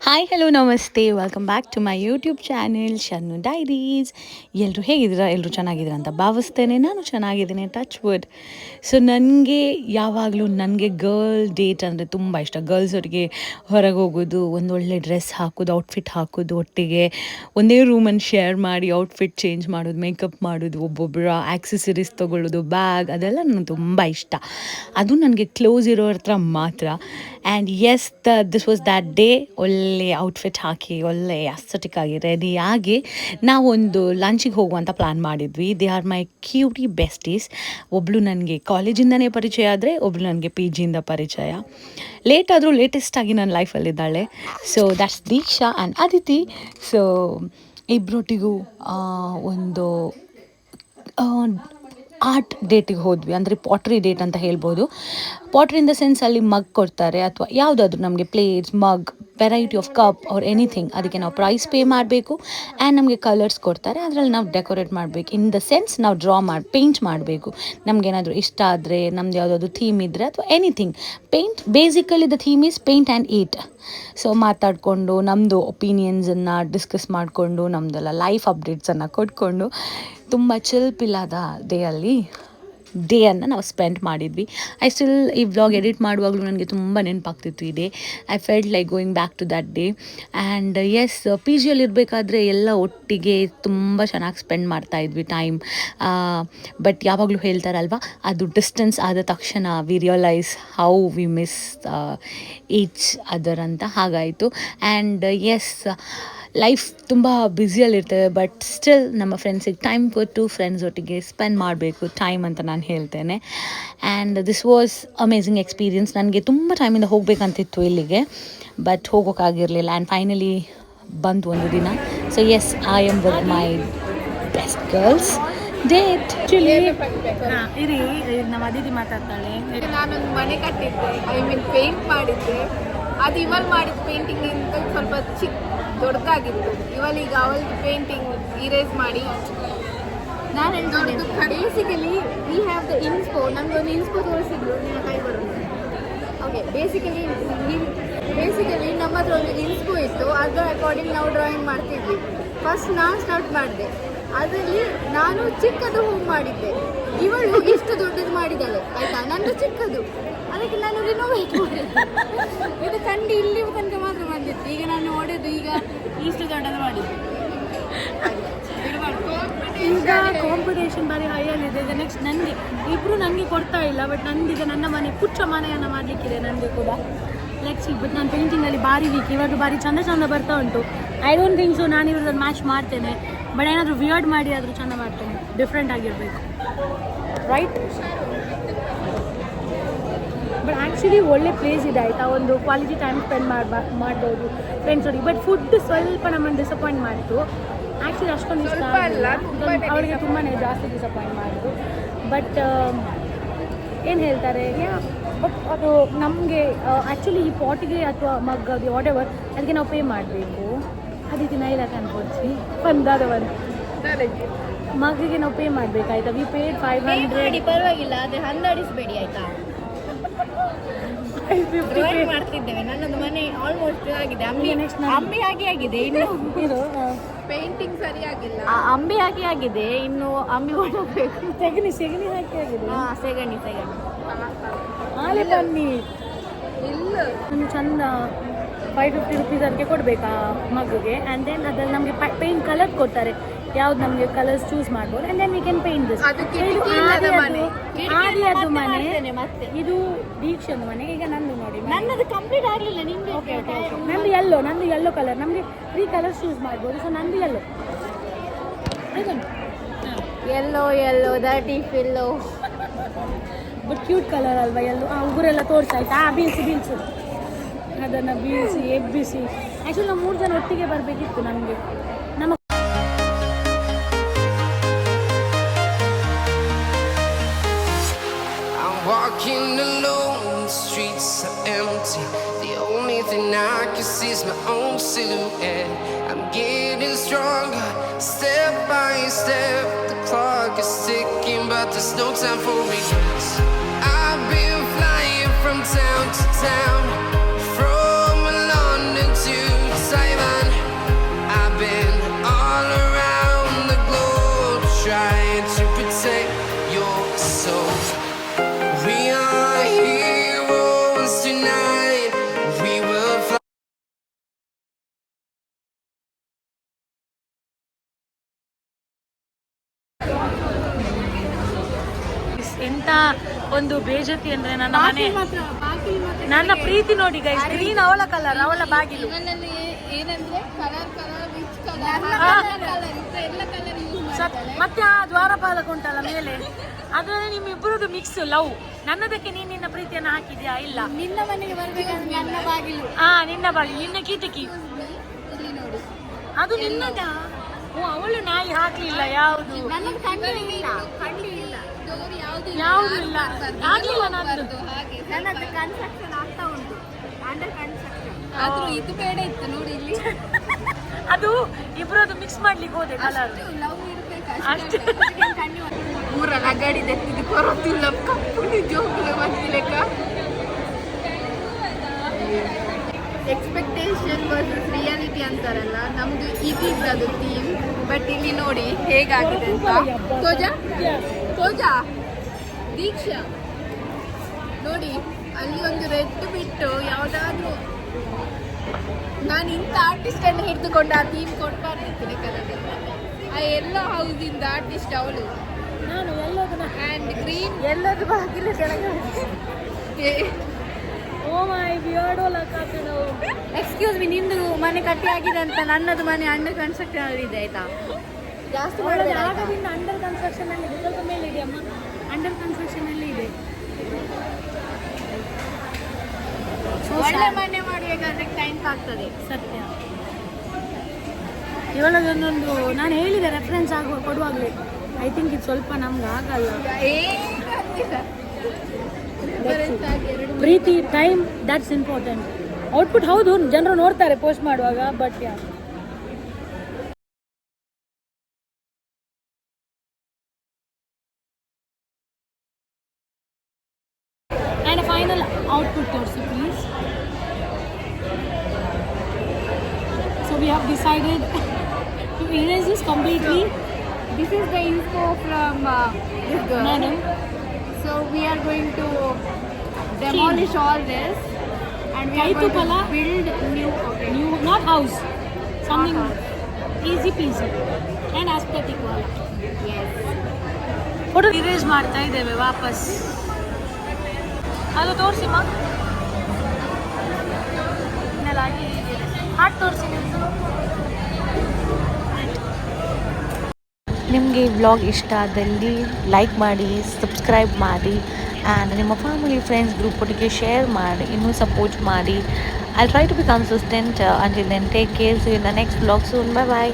Hi hello ನಮಸ್ತೆ welcome back to my YouTube channel Shannu diaries. ಎಲ್ಲರೂ ಹೇಗಿದ್ದೀರಾ? ಎಲ್ಲರೂ ಚೆನ್ನಾಗಿದ್ದೀರಾ ಅಂತ ಭಾವಿಸ್ತೇನೆ. ನಾನು ಚೆನ್ನಾಗಿದ್ದೀನಿ, ಟಚ್ ವುಡ್. ಸೊ ನನಗೆ ಯಾವಾಗಲೂ ನನಗೆ ಗರ್ಲ್ ಡೇಟ್ ಅಂದರೆ ತುಂಬ ಇಷ್ಟ. ಗರ್ಲ್ಸ್ ಒಟ್ಟಿಗೆ ಹೊರಗೆ ಹೋಗೋದು, ಒಂದೊಳ್ಳೆ ಡ್ರೆಸ್ ಹಾಕೋದು, ಔಟ್ಫಿಟ್ ಹಾಕೋದು, ಒಟ್ಟಿಗೆ ಒಂದೇ ರೂಮನ್ನು ಶೇರ್ ಮಾಡಿ ಔಟ್ಫಿಟ್ ಚೇಂಜ್ ಮಾಡೋದು, ಮೇಕಪ್ ಮಾಡೋದು, ಒಬ್ಬೊಬ್ಬರ ಆಕ್ಸೆಸರೀಸ್ ತೊಗೊಳ್ಳೋದು, ಬ್ಯಾಗ್, ಅದೆಲ್ಲ ನನಗೆ ತುಂಬ ಇಷ್ಟ. ಅದು ನನಗೆ ಕ್ಲೋಸ್ ಇರೋರ ಹತ್ರ ಮಾತ್ರ. And yes this was that day. ಒಳ್ಳೆ ಔಟ್ಫಿಟ್ ಹಾಕಿ ಒಳ್ಳೆ ಅಸ್ಥೆಟಿಕ್ ಆಗಿ ರೆಡಿಯಾಗಿ ನಾವೊಂದು ಲಂಚಿಗೆ ಹೋಗುವಂಥ ಪ್ಲ್ಯಾನ್ ಮಾಡಿದ್ವಿ. They are my cutie besties. ಒಬ್ಬಳು ನನಗೆ ಕಾಲೇಜಿಂದನೇ ಪರಿಚಯ ಆದರೆ ಒಬ್ಬಳು ನನಗೆ ಪಿ ಜಿಯಿಂದ ಪರಿಚಯ. ಲೇಟ್ ಆದರೂ ಲೇಟೆಸ್ಟಾಗಿ ನನ್ನ ಲೈಫಲ್ಲಿದ್ದಾಳೆ. So that's Deeksha and Aditi. So ಇಬ್ಬರೊಟ್ಟಿಗೂ ಒಂದು ಆರ್ಟ್ ಡೇಟಿಗೆ ಹೋದ್ವಿ, ಅಂದರೆ ಪಾಟ್ರಿ ಡೇಟ್ ಅಂತ ಹೇಳ್ಬೋದು. ಪಾಟ್ರಿ ಇನ್ ದ ಸೆನ್ಸ್ ಅಲ್ಲಿ ಮಗ್ ಕೊಡ್ತಾರೆ, ಅಥವಾ ಯಾವುದಾದ್ರೂ ನಮಗೆ plates, mug, variety of cup or anything. ಅದಕ್ಕೆ ನಾವು ಪ್ರೈಸ್ ಪೇ ಮಾಡಬೇಕು ಆ್ಯಂಡ್ ನಮಗೆ ಕಲರ್ಸ್ ಕೊಡ್ತಾರೆ, ಅದರಲ್ಲಿ ನಾವು ಡೆಕೋರೇಟ್ ಮಾಡಬೇಕು. ಇನ್ ದ ಸೆನ್ಸ್ ನಾವು ಪೇಂಟ್ ಮಾಡಬೇಕು. ನಮಗೇನಾದರೂ ಇಷ್ಟ ಆದರೆ, ನಮ್ದು ಯಾವುದಾದ್ರು ಥೀಮ್ ಇದ್ದರೆ ಅಥವಾ anything, paint. Basically the theme is paint and eat. So ಮಾತಾಡಿಕೊಂಡು ನಮ್ಮದು ಒಪಿನಿಯನ್ಸನ್ನು ಡಿಸ್ಕಸ್ ಮಾಡಿಕೊಂಡು, ನಮ್ಮದೆಲ್ಲ ಲೈಫ್ ಅಪ್ಡೇಟ್ಸನ್ನು ಕೊಟ್ಕೊಂಡು ತುಂಬ ಚಿಲ್ಪಿಲ್ಲಾದ ಡೇಯನ್ನು ನಾವು ಸ್ಪೆಂಡ್ ಮಾಡಿದ್ವಿ. ಐ ಸ್ಟಿಲ್ ಈ ವ್ಲಾಗ್ ಎಡಿಟ್ ಮಾಡುವಾಗಲೂ ನನಗೆ ತುಂಬ ನೆನಪಾಗ್ತಿತ್ತು ಈ day. I felt like going back to that day. And yes, ಪಿ ಜಿಯಲ್ಲಿ ಇರಬೇಕಾದ್ರೆ ಎಲ್ಲ ಒಟ್ಟಿಗೆ ತುಂಬ ಚೆನ್ನಾಗಿ ಸ್ಪೆಂಡ್ ಮಾಡ್ತಾಯಿದ್ವಿ ಟೈಮ್. ಬಟ್ ಯಾವಾಗಲೂ ಹೇಳ್ತಾರಲ್ವ, ಅದು ಡಿಸ್ಟೆನ್ಸ್ ಆದ ತಕ್ಷಣ V realise how we miss each other ಅಂತ. ಹಾಗಾಯಿತು. ಆ್ಯಂಡ್ ಎಸ್, ಲೈಫ್ ತುಂಬ ಬ್ಯುಸಿಯಲ್ಲಿರ್ತೇವೆ, ಬಟ್ ಸ್ಟಿಲ್ ನಮ್ಮ ಫ್ರೆಂಡ್ಸಿಗೆ ಟೈಮ್ ಕೊಟ್ಟು ಫ್ರೆಂಡ್ಸ್ ಒಟ್ಟಿಗೆ ಸ್ಪೆಂಡ್ ಮಾಡಬೇಕು ಟೈಮ್ ಅಂತ ನಾನು ಹೇಳ್ತೇನೆ. And this was amazing experience. ನನಗೆ ತುಂಬ ಟೈಮಿಂದ ಹೋಗಬೇಕಂತಿತ್ತು ಇಲ್ಲಿಗೆ, ಬಟ್ ಹೋಗೋಕ್ಕಾಗಿರಲಿಲ್ಲ. ಆ್ಯಂಡ್ ಫೈನಲಿ ಬಂತು ಒಂದು ದಿನ. So yes, I am with my best girls date. ಇರಿ, ನಮ್ಮ ಅದಿತಿ ಮಾತಾಡ್ತಾಳೆ. ನಾನೊಂದು ಮನೆ ಕಟ್ಟಿದ್ದೆ, ಪೇಂಟ್ ಮಾಡಿದ್ದೆ. ಅದು ಇವಲ್ ಮಾಡಿದ ಪೇಂಟಿಂಗ್ ಅಂತ ಸ್ವಲ್ಪ ದೊಡ್ಡದಾಗಿತ್ತು. ಇವಳೀಗ ಅವಳದು ಪೇಂಟಿಂಗ್ ಇರೇಸ್ ಮಾಡಿ ನಾನು ಬೇಸಿಕಲಿ ವಿ ಹ್ಯಾವ್ ದ ಇನ್ಸ್ಪೋ. ನಮಗೊಂದು ಇನ್ಸ್ಪೋ ತೋರಿಸಿದ್ರು, ನಿಮ್ಮ ಕೈ ಬರೋದು. ಓಕೆ, ಬೇಸಿಕಲಿ ನಮ್ಮ ಹತ್ರ ಒಂದು ಇನ್ಸ್ಪೋ ಇತ್ತು. ಅದರ ಅಕಾರ್ಡಿಂಗ್ ನಾವು ಡ್ರಾಯಿಂಗ್ ಮಾಡ್ತಿದ್ವಿ. ಫಸ್ಟ್ ನಾನು ಸ್ಟಾರ್ಟ್ ಮಾಡಿದೆ. ಅದರಲ್ಲಿ ನಾನು ಚಿಕ್ಕದು ಹೂವು ಮಾಡಿದ್ದೆ, ಇವಳು ಇಷ್ಟು ದೊಡ್ಡದು ಮಾಡಿದ್ದಾಳೆ, ಆಯಿತಾ. ನಂದು ಚಿಕ್ಕದು, ಅದಕ್ಕೆ ನಾನು ರಿನೋವೇಟ್ ಮಾಡಿದ್ದೆ. ಇದು ಕಂಡು ಇಲ್ಲಿ ತನಕ ಮಾತ್ರ ಬಂದಿತ್ತು. ಈಗ ನಾನು ಹೊಡೆದು ಈಗ ಇಷ್ಟು ದೊಡ್ಡದು ಮಾಡಿದ್ದೆ. ಈಗ ಕಾಂಪಿಟೇಷನ್ ಬಾರಿ ಹೈಯಲ್ಲಿದೆ. ಈಗ ನೆಕ್ಸ್ಟ್ ನನಗೆ ಇಬ್ಬರು ನನಗೆ ಕೊಡ್ತಾ ಇಲ್ಲ, ಬಟ್ ನನಗೀಗ ನನ್ನ ಮನೆ ಪುಚ್ಚ ಮನೆಯನ್ನು ಮಾಡಲಿಕ್ಕಿದೆ ನನಗೆ ಕೂಡ. Let's see. ಬಟ್ ನಾನು ಪೇಂಟಿಂಗಲ್ಲಿ ಭಾರಿ ವೀಕ್. ಇವಾಗ ಭಾರಿ ಚಂದ ಬರ್ತಾ ಉಂಟು. ಐ ಡೋಂಟ್ ಥಿಂಕ್ ಸೊ ನಾನು ಇವ್ರದ್ದು ಮ್ಯಾಚ್ ಮಾಡ್ತೇನೆ, ಬಟ್ ಏನಾದರೂ ವಿಯರ್ಡ್ ಮಾಡಿ ಆದರೂ ಚೆಂದ ಮಾಡ್ತೇನೆ. ಡಿಫ್ರೆಂಟ್ ಆಗಿರಬೇಕು, ರೈಟ್? ಬಟ್ ಆ್ಯಕ್ಚುಲಿ ಒಳ್ಳೆ ಪ್ಲೇಸ್ ಇದೆ, ಆಯಿತಾ. ಒಂದು ಕ್ವಾಲಿಟಿ ಟೈಮ್ ಸ್ಪೆಂಡ್ ಮಾಡ್ಬೋದು ಫ್ರೆಂಡ್ಸ್ ಅವ್ರಿಗೆ. ಬಟ್ ಫುಡ್ ಸ್ವಲ್ಪ ನಮ್ಮನ್ನು ಡಿಸಪಾಯಿಂಟ್ ಮಾಡಿತು. ಆ್ಯಕ್ಚುಲಿ ಅಷ್ಟೊಂದು ಇಷ್ಟ ಆಗಲ್ಲ ಅವಳಿಗೆ, ತುಂಬಾ ಜಾಸ್ತಿ ಡಿಸಪಾಯಿಂಟ್ ಮಾಡಿತು. ಬಟ್ ಏನು ಹೇಳ್ತಾರೆ, ಬಟ್ ಅದು ನಮಗೆ ಆ್ಯಕ್ಚುಲಿ ಈ ಪಾಟಿಗೆ ಅಥವಾ ಮಗ್ ಅದು ವಾಟ್ ಎವರ್ ಅದಕ್ಕೆ ನಾವು ಪೇ ಮಾಡಬೇಕು. ಅದಕ್ಕೆ ನೈಲಾಕ್ ಅನ್ಕೊಡ್ಸಿ ಒಂದಾದ ಒಂದು ಮಗಿಗೆ ನಾವು ಪೇ ಮಾಡಬೇಕಾಯ್ತಾ. V paid 500. ಪರವಾಗಿಲ್ಲ, ಆದರೆ ಹಂದಾಡಿಸಬೇಡಿ, ಆಯಿತಾ. ಮಾಡ್ತಿದ್ದೇವೆ. ನನ್ನೊಂದು ಮನೆ ಆಲ್ಮೋಸ್ಟ್ ಆಗಿದೆ. ಅಂಬಿ ಆಗಿದೆ, ಇನ್ನು ಪೇಂಟಿಂಗ್ ಸರಿಯಾಗಿಲ್ಲ. ಅಂಬಿ ಆಗಿದೆ, ಇನ್ನು ಅಂಬಿ ಮಾಡಬೇಕು. ಸೆಗಣಿ ಹಾಕಿ ಆಗಿದೆ. ಸೆಗಣಿ ಆಲೆ ಬನ್ನಿ. ಇಲ್ಲ, ಒಂದು ಚಂದ 550 ರುಪೀಸ್ ಅದಕ್ಕೆ ಕೊಡಬೇಕಾ ಮಗುಗೆ. ಆ್ಯಂಡ್ ದೆನ್ ಅದ್ರಲ್ಲಿ ನಮಗೆ ಪೇಂಟ್ ಕಲರ್ ಕೊಡ್ತಾರೆ, ಯಾವ್ದು ನಮಗೆ ಕಲರ್ಸ್ ಚೂಸ್ ಮಾಡ್ಬೋದು. And then we can paint this. ಆದಿಯದು ಮನೆ, ಇದು ದೀಕ್ಷನ್ ಮನೆ. ಈಗ ನಂದು ನೋಡಿ, ನನ್ನದು ಕಂಪ್ಲೀಟ್ ಆಗಲಿಲ್ಲ. ನಿಮ್ದು ಓಕೆ. ನಂದು ಯೆಲ್ಲೋ ಕಲರ್. ನಮಗೆ 3 ಕಲರ್ಸ್ ಚೂಸ್ ಮಾಡ್ಬೋದು. ಸೊ ನಂದು yellow that is yellow. But cute colour ಅಲ್ವಾ ಯೆಲ್ಲೋ. ಉಗುರೆಲ್ಲ ತೋರಿಸಾಯ್ತಾ, ಬೀಳ್ಸು ಅದನ್ನು ಬೀಳಿಸಿ ಎಬ್ಬಿಸಿ. ಆ್ಯಕ್ಚುಲಿ ನಾವು 3 ಜನ ಒಟ್ಟಿಗೆ ಬರಬೇಕಿತ್ತು ನಮಗೆ. ನಮ್ಮ walking alone, the streets are empty. The only thing I can see is my own silhouette. I'm getting stronger, step by step. The clock is ticking, but there's no time for regrets. I've been flying from town to town, from London to ಒಂದು ಬೇಜತಿ ಅಂದ್ರೆ ನನ್ನ ಮನೆ, ನನ್ನ ಪ್ರೀತಿ ನೋಡಿ guys, green ಅವಳ colour, ಅವಳ ಬಾಗಿಲು. ಇವನಲ್ಲಿ ಏನಂದ್ರೆ ಕಲರ್ ರಿಚ್ ಕಲರ್ ಎಲ್ಲ ಕಲರ್ ಯೂಸ್ ಮತ್ತೆ ಆ ದ್ವಾರಪಾಲಕ ಉಂಟಲ್ಲ ಮೇಲೆ, ಅದ್ರಲ್ಲಿ ನಿಮ್ಮಿಬ್ಬರದು ಮಿಕ್ಸ್ ಲವ್. ನನ್ನದಕ್ಕೆ ನೀನ್ ನಿನ್ನ ಪ್ರೀತಿಯನ್ನು ಹಾಕಿದ್ಯಾ? ಇಲ್ಲ. ನಿನ್ನ ಮನೆಗೆ ಬರ್ಬೇಕಂದ್ರೆ ನನ್ನ ಬಾಗಿಲು, ನಿನ್ನ ಬಾಗಿಲು, ನಿನ್ನ ಕಿಟಕಿ ಇಲ್ಲಿ ನೋಡಿ, ಅದು ನಿನ್ನದ. ಅವಳು ನಾಯಿ ಹಾಕ್ಲಿಲ್ಲ ಯಾವುದು, ನನಗೆ ಕಣ್ಣಿಲ್ಲ ಡೋರ್ ಯಾವುದು ಇಲ್ಲ, ಆಗ್ಲಿಲ್ಲ ನಂದು. ಹಾಗೆ ನನ್ನದು ಕನ್ಸ್ಟ್ರಕ್ಷನ್ ಆಗ್ತಾ ಉಂಟು, ಅಂಡರ್ ಕನ್ಸ್ಟ್ರಕ್ಷನ್. ಆದ್ರೂ ಇದು ಬೇಡ ಇತ್ತು ನೋಡಿ ಇಲ್ಲಿ. ಅದು ಇಬ್ರದ್ದು ಮಿಕ್ಸ್ ಮಾಡ್ಲಿಕ್ಕೆ ಹೋದೆ ಕಲರ್. ಲವ್ ಇರ್ಬೇಕು ಊರಲ್ಲಿ ಅಗಾಡಿ ತೆತ್ತಿದ್ದು ಕೊರತಿಲ್ಲ ಕಪ್ಪುನಿ ಜೋಗುಲೆ ಬಂದಿಲೆಕ್ಕ. ಎಕ್ಸ್ಪೆಕ್ಟೇಷನ್ ವರ್ಸಸ್ ರಿಯಾಲಿಟಿ ಅಂತಾರಲ್ಲ, ನಮ್ದು ಇದಿದ್ದದು ಥೀಮ್. ಬಟ್ ಇಲ್ಲಿ ನೋಡಿ ಹೇಗಾಗಿದೆ ಅಂತ. ತೋಜಾ ದೀಕ್ಷಾ ನೋಡಿ, ಅಲ್ಲಿ ಒಂದು ರೆಡ್ ಬಿಟ್ಟು ಯಾವುದಾದ್ರೂ ನಾನು ಇಂಥ ಆರ್ಟಿಸ್ಟ್ ಅನ್ನು ಹಿಡಿದುಕೊಂಡು ಆ ಥೀಮ್ ಕೊಡ್ಬಾರ್ದಿತ್ತು ಕಲರ್. ಆ ಎಲ್ಲೋ ಹೌಸಿಂದ ಆರ್ಟಿಸ್ಟ್ ಅವಳು. ನಾನು ಎಲ್ಲದನ್ನ ಆ್ಯಂಡ್ ಗ್ರೀನ್ ಎಲ್ಲದ ಬಾಗಿಲು ಕೆಳಗೆ. ಓ ಮೈ ಬಿಯರ್ಡೋ ಲಕ್ಕಾತೆ ನಾವು. ಎಕ್ಸ್ಕ್ಯೂಸ್ ಮಿ, ನಿಂದು ಮನೆ ಕಟ್ಟಿ ಆಗಿದೆ ಅಂತ, ನನ್ನದು ಮನೆ ಅಂಡರ್ ಕನ್ಸ್ಟ್ರಕ್ಷನ್ ಅಲ್ಲಿ ಇದೆ ಆಯ್ತಾ? ಜಾಸ್ತಿ ಆಗದಿಂದ ಅಂಡರ್ ಕನ್ಸ್ಟ್ರಕ್ಷನ್ ಅಲ್ಲಿ ಇದೆ, ಸ್ವಲ್ಪ ಮೇಲೆ ಇದೆ ಅಮ್ಮ, ಅಂಡರ್ ಕನ್ಸ್ಟ್ರಕ್ಷನ್ ಅಲ್ಲಿ ಇದೆ. ಒಳ್ಳೆ ಮನೆ ಮಾಡಬೇಕಾದ್ರೆ ಟೈಮ್ ಆಗ್ತದೆ. ಸತ್ಯ. ಇವಳದೊಂದೊಂದು ನಾನು ಹೇಳಿದೆ ರೆಫರೆನ್ಸ್ ಕೊಡುವಾಗಲೇ, ಐ ಥಿಂಕ್ ಇದು ಸ್ವಲ್ಪ ನಮ್ಗೆ ಆಗಲ್ಲ. ಪ್ರೀತಿ ಟೈಮ್ ದಟ್ಸ್ ಇಂಪಾರ್ಟೆಂಟ್. ಔಟ್ಪುಟ್ ಹೌದು ಜನರು ನೋಡ್ತಾರೆ ಪೋಸ್ಟ್ ಮಾಡುವಾಗ, ಬಟ್ ಆ್ಯಂಡ್ ಫೈನಲ್ ಔಟ್ಪುಟ್ ತೋರಿಸಿ please. So we have decided to erase this completely. This is the info from this girl. Madam. So we are going to demolish all this and we are going to build new. Okay. New, not house, something easy peasy and aesthetic wala. Yes. Photo erase ಮಾಡ್ತಾ ಇದ್ದೇವೆ ವಾಪಸ್. ಅದು ತೋರಿಸಿ ಮಾ, ಇನ್ನೆಲ್ಲಾಗಿ hot ತೋರಿಸಿ. ನಿಮಗೆ ಈ vlog ಇಷ್ಟ ಆದಲ್ಲಿ ಲೈಕ್ ಮಾಡಿ, ಸಬ್ಸ್ಕ್ರೈಬ್ ಮಾಡಿ, ಆ್ಯಂಡ್ ನಿಮ್ಮ ಫ್ಯಾಮಿಲಿ ಫ್ರೆಂಡ್ಸ್ ಗ್ರೂಪ್ ಒಟ್ಟಿಗೆ ಶೇರ್ ಮಾಡಿ, ಇನ್ನೂ ಸಪೋರ್ಟ್ ಮಾಡಿ. I try to be consistent. Until then take care. See you in the next vlog soon. Bye bye.